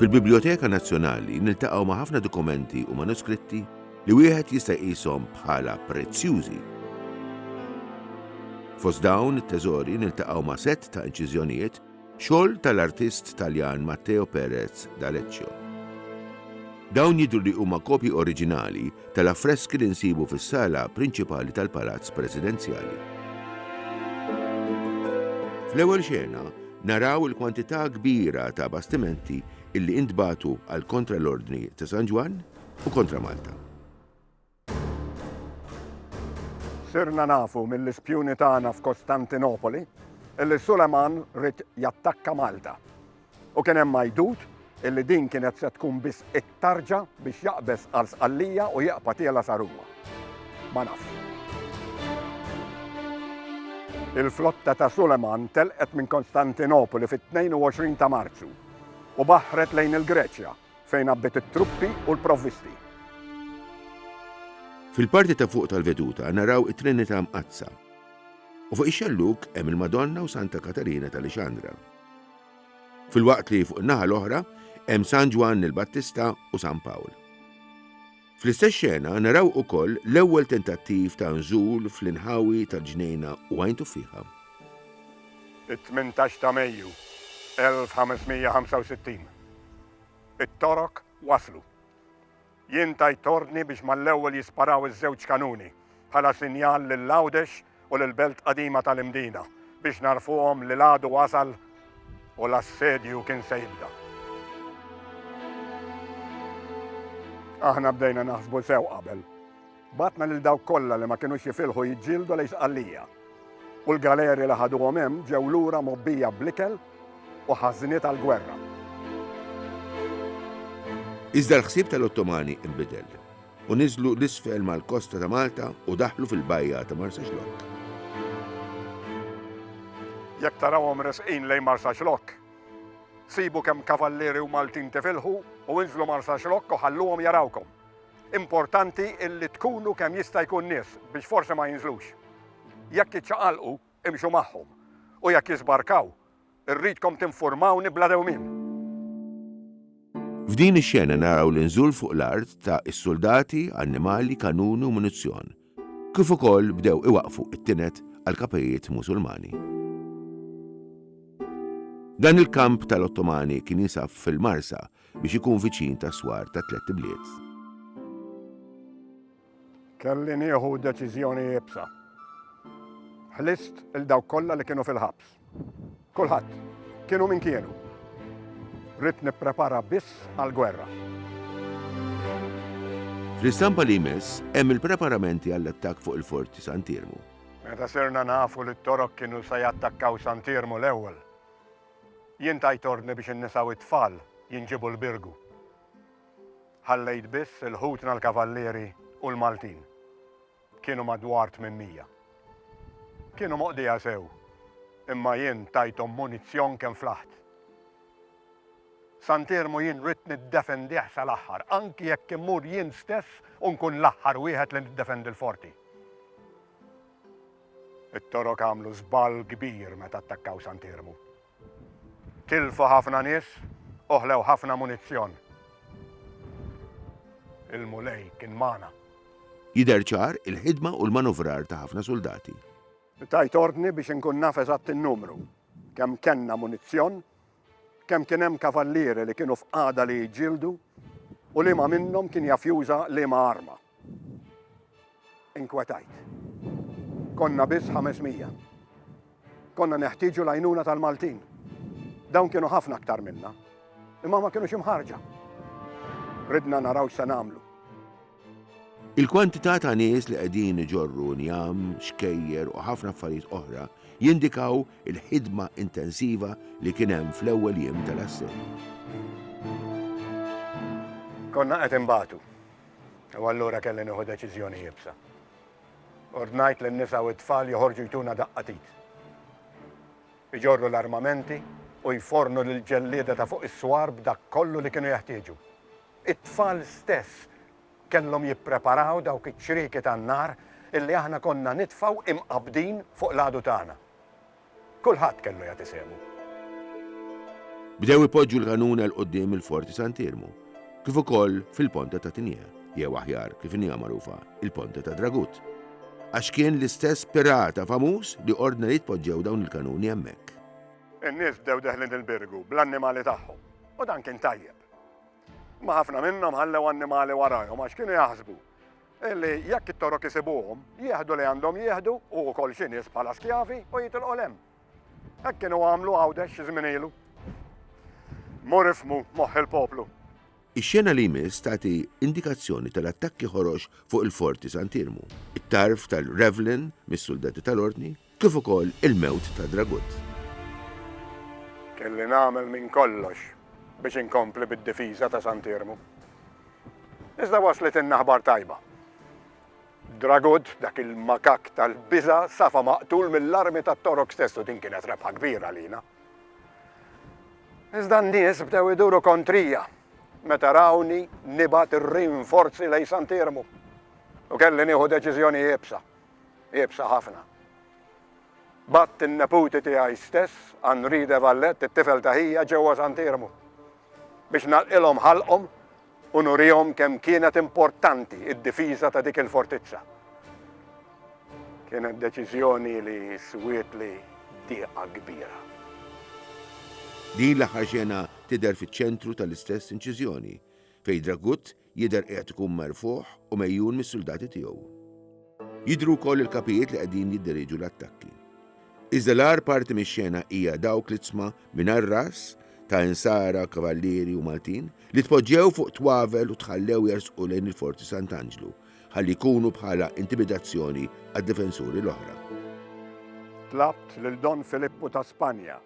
Fil-Biblioteka Nazzjonali niltaqgħu ma' ħafna dokumenti u manuskritti li wieħed jista' jqishom bħala prezzjużi. Fost dawn it-teżori niltaqgħu ma' sett ta' inċiżjonijiet xogħol tal-artist Taljan Matteo Perez d'Aleccio. Dawn jidhru li huma kopji oriġinali tal-affreski li nsibu fis-sala prinċipali tal-Palazz Presidenzjali. Fl-ewwel xena naraw il-kwantità kbira ta' bastimenti illi intbagħtu għal kontra l-Ordni ta' San Ġwan u kontra Malta. Sirna nafu mill-ispjuni tagħna f'Kostantinopoli illi Suleman rid jattakka Malta. U kien hemm majdut illi din kienet se tkun biss it-tarġa biex jaqbes għal Sqallija u jaqpa' tiela sa Ruma. Ma nafx. Il-flotta ta' Suleman telqet minn Kostantinopoli fit-22 ta' Marzu u baħret lejn il-Greċja fejn qabbet it-truppi u l-provvisti. Fil-parti ta' fuq tal-veduta naraw it-Trinità mqazza u fuq ix-xelluk hemm il-Madonna u Santa Katarina tal-Ixandra. Fil-waqt li fuq in-naħa l-oħra hemm San Ġwan il-Battista u San Pawl. Fl-istess xena naraw ukoll l-ewwel tentattiv ta' nżul fl-inħawi tal-ġnejna u għajntu fiha. It-18 ta' Mejju 1565. It-torok waslu. Jien tajt ordni biex mal-ewwel jisparaw iż-żewġ kanuni bħala sinjal lill-Għawdex u lill-Belt Qadima tal-Imdina biex narfuhom li l-għadu wasal u l-assedju kien se jibda. Aħna bdejna naħsbu sew qabel. Batna lil dawk kollha li ma kinux jifilħu jiġġieldu lejn Sqallija. U l-galeri li ħaduhom hemm ġew lura mobbija bl-ikel u ħażniet għall-gwerra. Iżda l-ħsieb tal-Ottomani inbidel u niżlu l-isfel mal-kosta ta' Malta u daħlu fil-bajja ta' Marsaxlokk. Jekk tarawhom resqin lejn Marsaxlokk, sibu kemm kavallieri u Maltin tifilħu u inżlu Marsaxlokk u ħalluhom jarawkom. Importanti illi tkunu kemm jista' jkun nies biex forsi ma jinżlux. Jekk jiċċaqalqu imxu magħhom u jekk jisbarkaw, irridkom tinfurmawni bla dewmien. F'din ix-xena naraw l-inżul fuq l-art ta' is-soldati, annimali, kanuni u munizzjon, kif ukoll bdew iwaqfu it-tinet għal kapijiet Musulmani. Dan il-kamp tal-Ottomani kien jinsab fil-Marsa biex ikun viċin ta' swar ta' 3 bliet. Kelli nieħu deċiżjoni jibsa. Ħlist il-dawk kollha li kienu fil-ħabs. Kulħadd kienu min kienu. Rid nipprepara biss għall-gwerra. Fl-istampa li jmiss hemm il-preparamenti għall-attakk fuq il-Forti Sant'Irmu. Meta sirna nafu li t-torok kienu se jattakkaw Sant'Irmu l-ewwel. Jien tajt ordni biex in-nisa u t-tfal jinġibu l-birgu. Ħallejt biss il-ħutna l-kavallieri u l-Maltin. Kienu madwar 800. Kienu moqdija sew, imma jien tajthom munizzjon kemm flaħt. Sant'Irmu jien rid niddefendih sal-aħħar, anki jekk immur jien stess u nkun l-aħħar wieħed li niddefendi l-forti. It-torok għamlu żball kbir meta attakkaw Sant'Irmu. Tilfu ħafna nies, oħlew ħafna munizzjon. Il-mulej kien magħna. Jidher ċar il-ħidma u l-manuvrar ta' ħafna soldati. Tajt ordni biex inkun naf eżatt in-numru, kemm kellna munizzjon, kemm kien hemm kavallieri li kienu f'qagħda li jġildu u liema minnhom kien jaf juża liema arma. Inkwetajt. Konna biss 500. Konna neħtieġu l-għajnuna tal-Maltin. Dawn kienu ħafna aktar minna, imma ma kienux imħarġa. Ridna naraw se nagħmlu. Il-kwantità ta' nies li qegħdin iġorru njam, xkejjer u ħafna affarijiet oħra jindikaw il-ħidma intensiva li kien hemm fl-ewwel jiem tal-assedju. Konna qed imbagħtu. U allura kelli nieħu deċiżjoni jibsa. Ordnajt li n-nisa u t-tfal joħorġu jtuna daqqatit. Iġorru l-armamenti u jfornu l-ġellieda ta' fuq is-swar b'dak kollu li kienu jeħtieġu. It-tfal stess kellhom jippreparaw dawk iċ-ċrieki tan-nar illi aħna konna nitfaw imqabdin fuq l-għadu tagħna. Kulħadd kellu jagħti semu. Bdew ipoġġu l-kanuna l qudiem il-Forti Sant'Irmu, kif ukoll fil-Ponta ta' Tinja, jew aħjar kif inhi magħrufa il-Ponta ta' Dragut. Għax kien l-istess pirata famuż li ordna li tpoġġew dawn il-kanuni hemmhekk. In-nies bdew deħlin il-birgu bl-annimali tagħhom, u dan kien tajjeb. Ma ħafna minnhom ħallew annimali warajhom għax kienu jaħsbu illi jekk it-torok isibuhom, jieħdu li għandhom jieħdu u wkoll xi nies bħala skjavi u jitilqu hemm. Hekk kienu għamlu għawdex xi żmien ilu. Mur ifmu moħħ il-poplu. Ix-xena li jmiss tagħti indikazzjoni tal-attakki ħorox fuq il-Forti Sant'Irmu, it-tarf tal-Revlin mis-soldati tal-Ordni, kif ukoll il-mewt ta' Dragut. Kelli nagħmel minn kollox biex inkompli bid-difiża ta' Sant'Irmu. Iżda waslet in-naħbar tajba. Dragut, dak il-makak tal-biża safa maqtul mill-armi tat-torok stessu din kienet rebħa kbira lina. Iżda n-nies bdew iduru kontrija meta rawni nibat ir-rinforzi lejn Sant'Irmu. U kelli nieħu deċiżjoni jibsa ħafna. Batt in-neputi tiegħi stess, Henri de Vallet, it-tifel ta' ħija ġewwa Sant'Irmu biex nagħlqilhom ħalqhom u nurihom kemm kienet importanti id-difiża ta' dik il-fortizza. Kienet deċiżjoni li swietli dieqa kbira. Din l-aħħar xena tidher fiċ-ċentru tal-istess inċiżjoni, fejn Dragut jidher qiegħed ikun merfuħ u mejjun mis-soldati tiegħu. Jidhru wkoll il-kapijiet li qegħdin jiddiriġu l-attakki. Iżda l-agħar parti mix-xena hija dawk li tsma mingħajr ras ta' insara, kavallieri u Maltin li tpoġġew fuq twavel u tħallew jersqu lejn il-Forti Sant'Angelo ħalli jkunu bħala intimidazzjoni għad-difensuri l-oħra. Tlabt lil Don Filippo ta' Spanja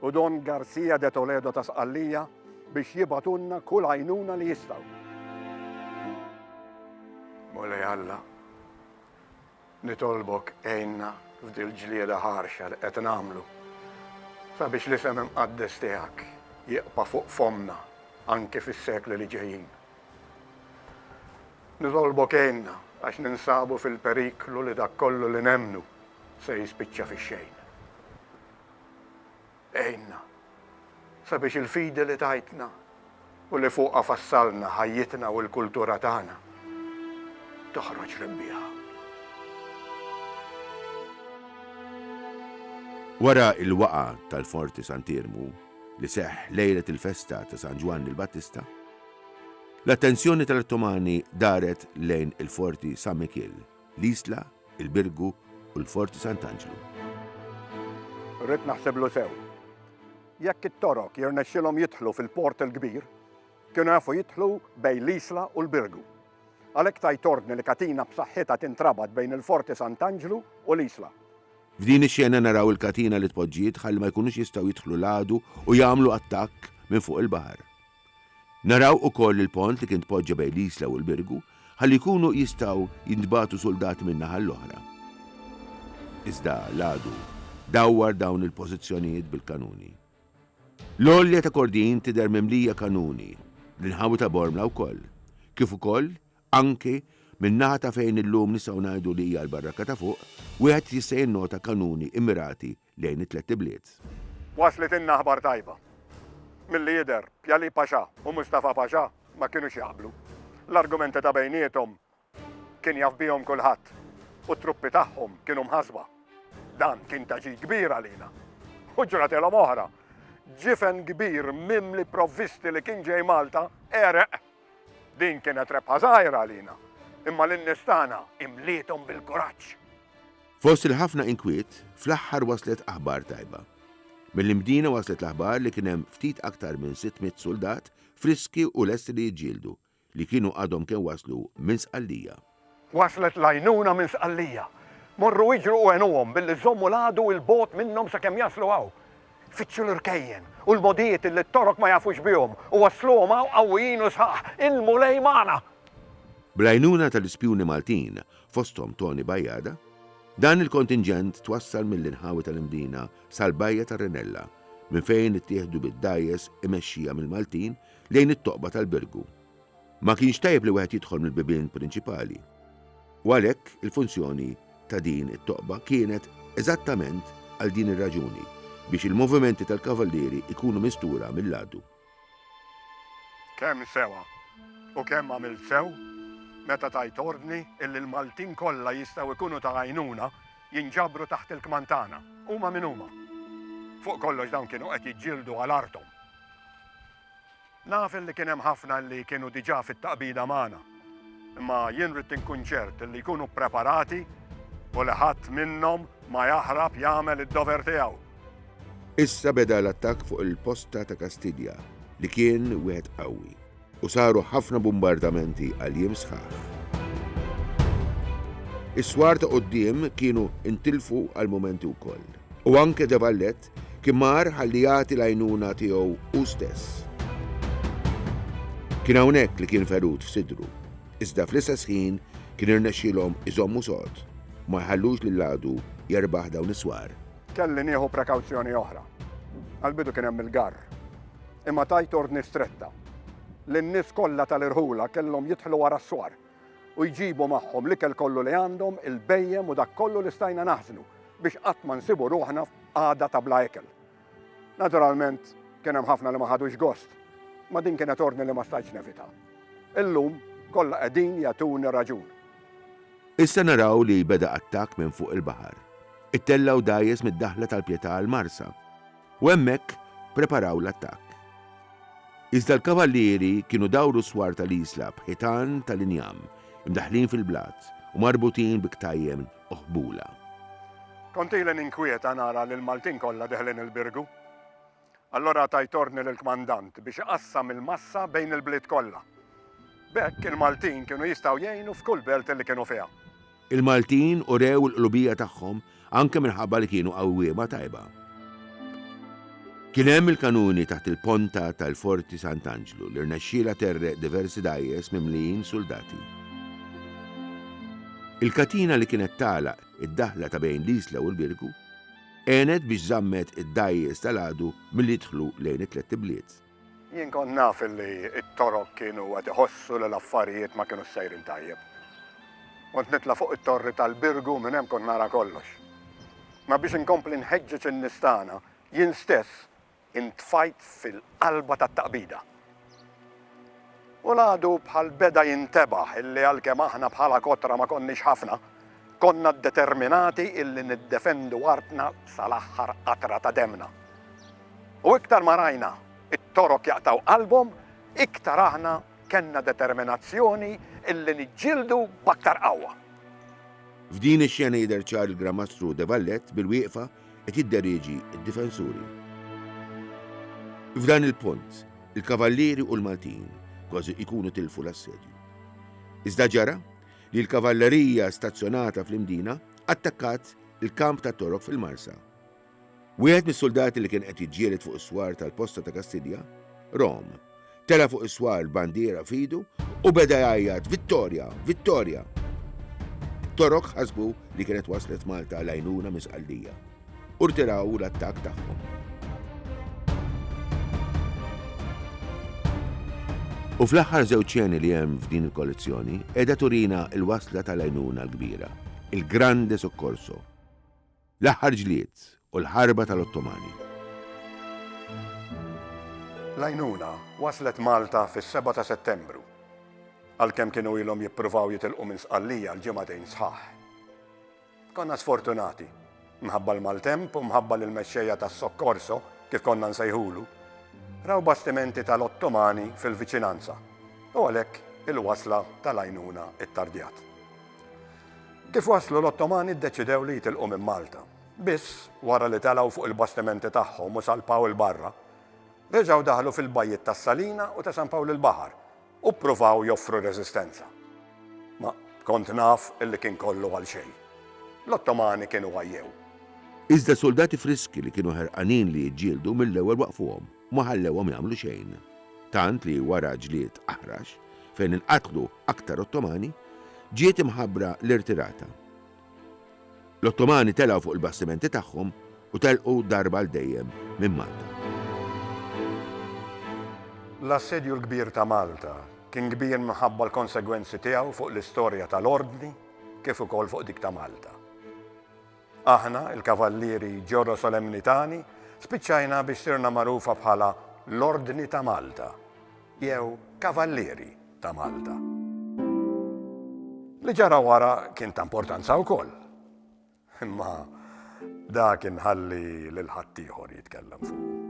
u Don Garcia de Toledo ta' Sqallija biex jibatunna kull għajnuna li jistgħu. Mulej Alla, nitolbok għejna f'dil ġlieda ħarxa li qed nagħmlu sabiex l-isem imqaddes tiegħek jiqpa' fuq fomna anke fis-sekli li ġejjin. Nitolbok għejna għax ninsabu fil-periklu li dak kollu li nemnu se jispiċċa fix-xejn. Ejna, sabiex il-fidi li tajtna u li fuqha fassalna ħajjitna u l-kultura tagħna toħroġ rebbieħa. Wara il-waqa tal-Forti Sant'Irmu li seħħ lejlet il-festa ta' San Juan il-Battista, l-attenzjoni tal-Ottomani daret lejn il-Forti San Michel, l-Isla, il-Birgu u l-Forti Sant'Angelo. Rrid naħseblu sew. Jekk it-torok jirnexxilhom jidħlu fil-port il-kbir, kienu jafu jidħlu bejn l-Isla u l-Birgu. Għalhekk tajt ordni li katina b'saħħitha tintrabat bejn il-Forti Sant'Angelo u l-Isla. F'din ix-xena naraw il-katina li tpoġġiet ħalli ma jkunux jistgħu jidħlu l-għadu u jagħmlu attakk minn fuq il-baħar. Naraw ukoll il-pont li kien tpoġġa bejn l-Isla u l-Birgu ħalli jkunu jistgħu jintbagħtu soldati minn naħa l-oħra. Iżda l-għadu dawwar dawn il-pożizzjonijiet bil-kanuni. L-olja ta' Kordin tidher mimlija kanuni l-inħabu ta' Bormla wkoll, kif ukoll anke min-naħa ta' fejn illum nistgħu ngħidu li hija l-barrakka ta' fuq, wieħed jista' jinnota kanuni immirati lejn it-tliet bliet. Waslet in-naħbar tajba. Milli jidher Pjali Paxa u Mustafa Paxa ma kienux jaqblu. L-argumenti ta' bejniethom kien jaf bihom kulħadd u t-truppi tagħhom kienu mħasba. Dan kien taġi kbir għalina. U ġratilhom oħra. Ġifen kbir mimli provvisti li kien ġej Malta ereq. Din kienet rebħa żgħira għalina. Imma l-nies tagħna imlietom bil-kuraġġ. Fost il-ħafna inkwiet, fl-aħħar waslet aħbar tajba. Mill-imdina waslet l-aħbar li kien hemm ftit aktar minn 600 soldat friski u lesti li jiġġieldu li kienu għadhom kien waslu minn Sqallija. Waslet l-għajnuna minn Sqallija. Morru iġru u għenuhom billi żommu l-għadu il-bot minnhom sakemm jaslu għaw. Fitxu l-irkejjen u l-modijiet li t-torok ma jafux bihom u wasluhom għaw qawwijin u sħaħ il-mulej magħna. Bl-għajnuna tal-ispjuni Maltin fosthom Tony Bajjada, dan il-kontingent twassal mill-inħawi tal-Imdina sal-Bajja tar-Rinella minn fejn ittieħdu bid-dajjes imexxija mill-Maltin lejn it-toqba tal-Birgu. Ma kienx tajjeb li wieħed jidħol mill-bibien prinċipali. U għalhekk il-funzjoni ta' din it-toqba kienet eżattament għal din ir-raġuni biex il-movimenti tal-kavallieri ikunu mistura mill-għadu. Kemm sewa u kemm għamilt sew meta tajt ordni illi l-Maltin kollha jistgħu jkunu ta' għajnuna jinġabru taħt il-kmantana huma minn huma. Fuq kollox dawn kienu qed jiġġieldu għal artom. Naf li kien hemm ħafna li kienu diġà fit-taqbida magħna, imma jien rid inkun ċert li jkunu preparati u li ħadd minnhom ma jaħrab jagħmel id-dover tiegħu. Issa beda l-attakk fuq il-posta ta' Kastidja li kien wieħed qawwi u saru ħafna bombardamenti għal jiem sħaħ. Is-swar ta' quddiem kienu intilfu għal momenti wkoll. U anke De Vallet kien mar ħalli jagħti l-għajnuna tiegħu hu stess. Kien hawnhekk li kien ferut f'sidru, iżda fl-istess ħin kien irnexxielhom iżommu sod, ma jħallux lil għadu jerbaħ dawn is-swar. Kelli nieħu prekawzjoni oħra. Għal-bidu kien hemm il-garr. Imma tajt ordni stretta. Lin-nies kollha tal-irħula kellhom jidħlu wara s-swar u jġibu magħhom l-ikel kollu li għandhom, il-bejjem u dak kollu li stajna naħżnu biex qatt ma nsibu ruħna f'qagħda ta' bla ikel. Naturalment kien hemm ħafna li ma ħadux gost, ma din kienet ordni li ma stajtx nevita. Illum kollha qegħdin jagħtuni raġun. Issa naraw li beda attakk minn fuq il-baħar. Ittellaw dajjes mid-daħla tal-Pjetà għall-Marsa u hemmhekk preparaw l-attakk. Iżda l-kavallieri kienu dawru swar tal-isla b'ħitan tal-injam imdaħlin fil-blat u marbutin b'ktajjem uħbula. Kontilen inkwieta nara li l-Maltin kollha deħlin il-Birgu. Allora tajt ordni lill-kmandant biex iqassam il-massa bejn il-bliet kollha. B'hekk il-Maltin kienu jistgħu jgħinu f'kull belt li kienu fiha. Il-Maltin urew l-qlubija tagħhom anke minħabba li kienu qawwiema tajba. Kien hemm il-kanuni taħt il-ponta tal-Forti Sant'Angelo li rnexxiela terreq diversi dajjes mimlijin soldati. Il-katina li kienet tagħlaq id-daħla ta' bejn l-isla u l-Birgu għenet biex żammet id-dajjes tal-għadu milli jidħlu lejn it-tliet bliet. Jien kont naf li t-torok kienu qed iħossu li l-affarijiet ma kienu sejrin tajjeb. Kont nitla' fuq it-torri tal-Birgu minn hemm kont nara kollox. Ma biex inkompli nħeġġeġ in-nistana, jien stess intfajt fil-qalba tat-taqbida. U l-għadu bħal beda jintebaħ illi għalkemm aħna bħala kotra ma konniex ħafna, konna determinati illi niddefendu artna sal-aħħar qatra ta' demna. U iktar ma rajna it-torok jaqtaw qalbhom, iktar aħna kenna determinazzjoni illi niġġieldu b'aktar qawwa. F'din ix-xena jidher ċar il-Gramastru De Vallet bil-wieqfa qed jidderieġi d-difensuri. F'dan il-punt, il-kavallieri u l-Maltin kważi ikunu tilfu l-assedju. Iżda ġara li l-kavallerija stazzjonata fl-Imdina attakkat il-kamp ta' torok fil-Marsa. Wieħed mis-soldati li kien qed jiġġieled fuq is-swar tal-posta ta' Kastidja, Rom, tela fuq is-swar bandiera f'idu u beda jgħajjad Vittorja, Vittorja. Torok ħasbu li kienet waslet Malta l-għajnuna minn Sqallija u rtiraw l-attakk tagħhom. U fl-aħħar żewġ xeni li hemm f'din il-kollezzjoni qiegħda turina l-wasla tal-għajnuna l-kbira, il-Grande Soccorso, l-aħħar ġlied u l-ħarba tal-Ottomani. L-għajnuna waslet Malta fis-7 ta' Settembru, għalkemm kienu ilhom jippruvaw jitilqu minn Sqallija l-ġimagħtejn sħaħ. Konna sfortunati, mħabba l-maltemp u mħabba l-mexxejja tas-Soccorso kif konna nsejħulu, raw bastimenti tal-Ottomani fil-viċinanza u għalhekk il-wasla tal-għajnuna it-tardjat. Kif waslu l-Ottomani ddeċidew li jitilqu minn Malta, biss wara li telgħu fuq il-bastimenti tagħhom u salpaw il-barra, Reġgħu daħlu fil-bajjiet tas-Salina u ta' San Pawl il-Baħar u ppruvaw joffru reżistenza. Ma kont naf illi kien kollu għal xejn. L-Ottomani kienu għajjew. Iżda soldati friski li kienu ħerqanin li jġildu mill-ewwel waqfuhom ma ħallewhom jagħmlu xejn. Tant li wara ġlied aħrax fejn inqatlu aktar Ottomani, ġiet imħabbra l-irtirata. L-Ottomani telgħu fuq il-bastimenti tagħhom u telqu darba l dejjem minn Malta. L-assedju l-kbir ta' Malta kien kbir minħabba l-konsegwenzi tiegħu fuq l-istorja tal-ordni kif ukoll fuq dik ta' Malta. Aħna, il-kavallieri Ġorro Solemnitani, spiċċajna biex sirna magħrufa bħala l-Ordni ta' Malta, jew Kavallieri ta' Malta. Li ġara wara kien ta' importanza wkoll. Imma dak inħalli lil ħadd ieħor jitkellem fuq.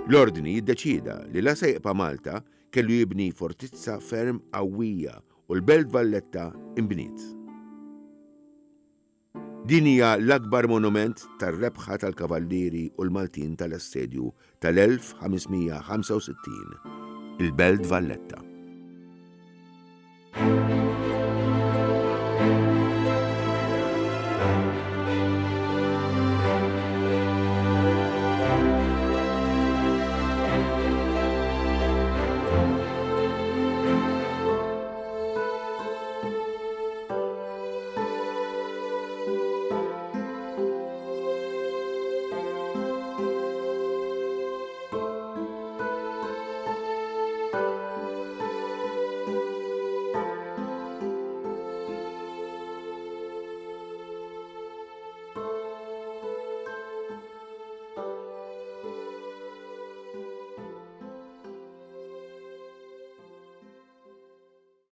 L-ordni jiddeċida li la sejqpa Malta kellu jibni fortizza ferm qawwija u l-Belt Valletta imbniet. Din hija l-akbar monument tar-rebħa tal-kavallieri u l-Maltin tal-assedju tal-1565, il-Belt Valletta.